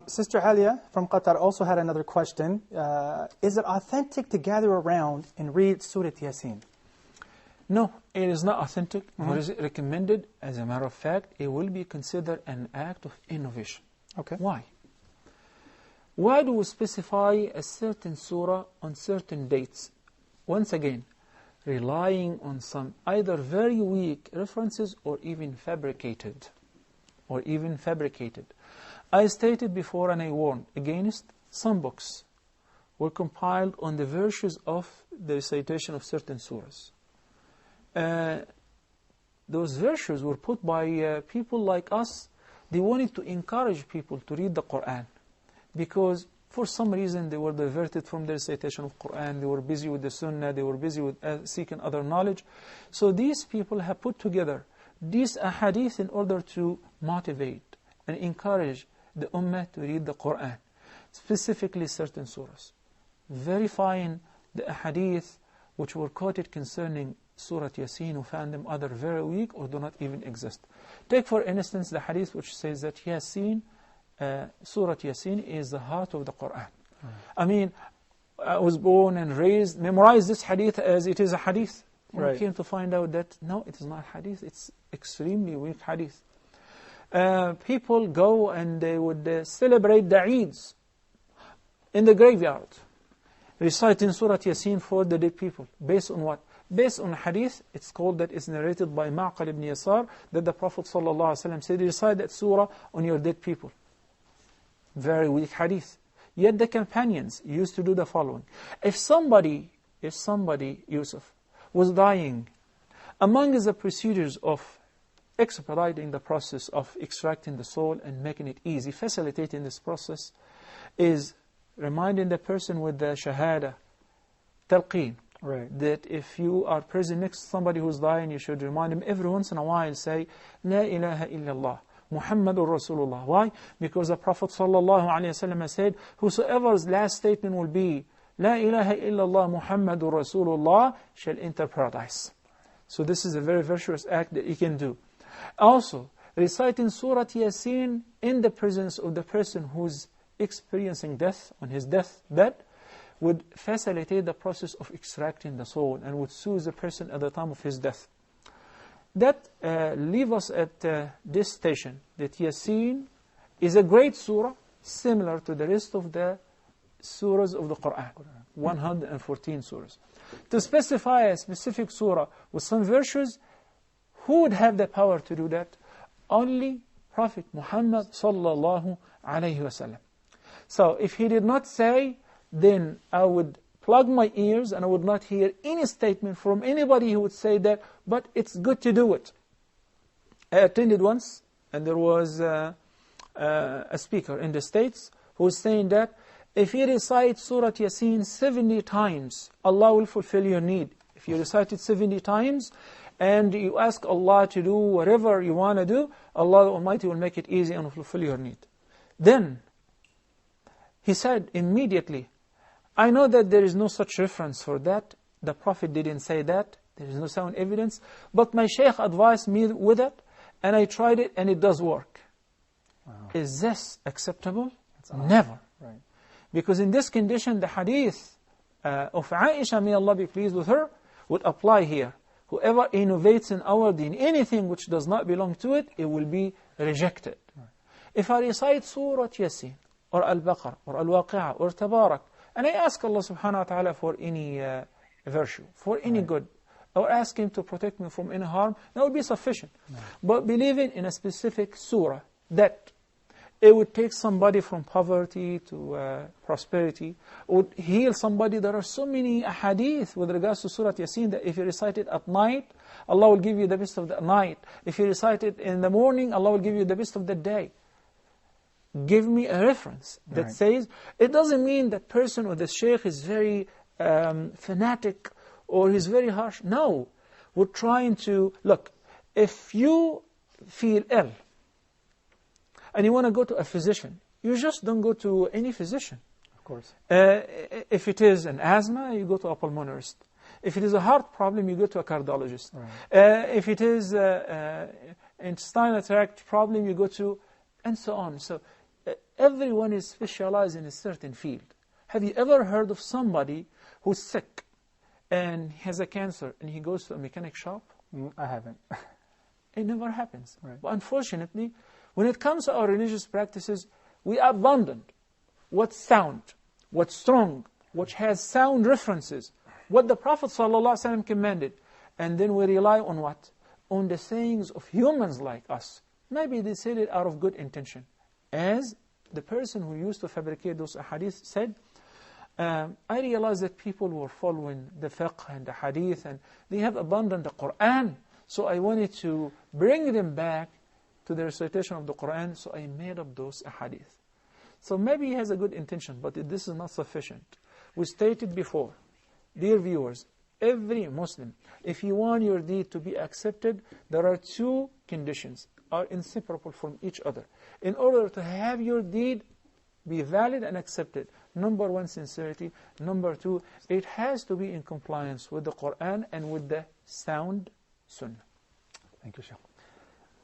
Sister Alia from Qatar also had another question. Is it authentic to gather around and read Surah Yasin? No, it is not authentic, nor is it recommended. As a matter of fact, it will be considered an act of innovation. Okay. Why? Why do we specify a certain surah on certain dates? Once again, relying on some either very weak references or even fabricated. I stated before, and I warned against, some books were compiled on the verses of the recitation of certain surahs. Those verses were put by people like us. They wanted to encourage people to read the Quran, because for some reason they were diverted from the recitation of Quran. They were busy with the sunnah. They were busy with seeking other knowledge. So these people have put together these ahadith in order to motivate and encourage the ummah to read the Quran, specifically certain surahs, verifying the ahadith which were quoted concerning Surah Yasin, who found them either very weak or do not even exist. Take for instance the hadith which says that Yasin, Surah Yasin is the heart of the Quran. I mean, I was born and raised, memorized this hadith as it is a hadith. Right. We came to find out that no, it is not hadith, it's extremely weak hadith. People go and they would celebrate the Eids in the graveyard, reciting Surah Yasin for the dead people. Based on what? Based on hadith, it's called that it's narrated by Ma'qal ibn Yasar, that the Prophet ﷺ said, recite that surah on your dead people. Very weak hadith. Yet the companions used to do the following. If somebody, Yusuf, was dying, among the procedures of expediting the process of extracting the soul and making it easy, facilitating this process, is reminding the person with the shahada, talqeen, Right. that if you are present next to somebody who's dying, you should remind him every once in a while, say, La ilaha illallah, Muhammadur Rasulullah. Why? Because the Prophet ﷺ said, whosoever's last statement will be, La ilaha illallah, Muhammadur Rasulullah, shall enter paradise. So this is a very virtuous act that you can do. Also, reciting Surah Yasin in the presence of the person who's experiencing death, on his deathbed, would facilitate the process of extracting the soul and would soothe the person at the time of his death. That leaves us at this station, that Yasin is a great surah, similar to the rest of the surahs of the Quran, 114 surahs. To specify a specific surah with some verses, who would have the power to do that? Only Prophet Muhammad sallallahu alayhi wasallam. So if he did not say, then I would plug my ears and I would not hear any statement from anybody who would say that, but it's good to do it. I attended once, and there was a speaker in the States who was saying that if you recite Surah Yasin 70 times, Allah will fulfill your need. If you recite it 70 times, and you ask Allah to do whatever you want to do, Allah Almighty will make it easy and will fulfill your need. Then, he said immediately, I know that there is no such reference for that. The Prophet didn't say that. There is no sound evidence. But my Shaykh advised me with it, and I tried it, and it does work. Wow. Is this acceptable? Never. Right. Because in this condition, the hadith of Aisha, may Allah be pleased with her, would apply here. Whoever innovates in our deen, anything which does not belong to it, it will be rejected. Right. If I recite Surah Yasin, or Al-Baqarah, or Al-Waqi'ah, or Tabarak, and I ask Allah subhanahu wa ta'ala for any virtue, for any good, or ask Him to protect me from any harm, that would be sufficient. But believing in a specific surah, that it would take somebody from poverty to prosperity, would heal somebody. There are so many ahadith with regards to Surah Yasin that if you recite it at night, Allah will give you the best of the night. If you recite it in the morning, Allah will give you the best of the day. Give me a reference that says, it doesn't mean that person or the Shaykh is very fanatic or he's very harsh. No, we're trying to, look, if you feel ill and you want to go to a physician, you just don't go to any physician. Of course. If it is an asthma, you go to a pulmonologist. If it is a heart problem, you go to a cardiologist. Right. If it is intestinal tract problem, you go to, and so on. So everyone is specialized in a certain field. Have you ever heard of somebody who's sick and has a cancer and he goes to a mechanic shop? I haven't. It never happens. Right. But unfortunately, when it comes to our religious practices, we abandon what's sound, what's strong, which has sound references, what the Prophet ﷺ commanded. And then we rely on what? On the sayings of humans like us. Maybe they said it out of good intention. As the person who used to fabricate those hadith said, I realized that people were following the fiqh and the hadith and they have abandoned the Quran. So I wanted to bring them back to the recitation of the Quran, so I made up those hadith. So maybe he has a good intention, but this is not sufficient. We stated before, dear viewers, every Muslim, if you want your deed to be accepted, there are two conditions, are inseparable from each other. In order to have your deed be valid and accepted, number one, sincerity. Number two, it has to be in compliance with the Quran and with the sound sunnah. Thank you, Shaykh.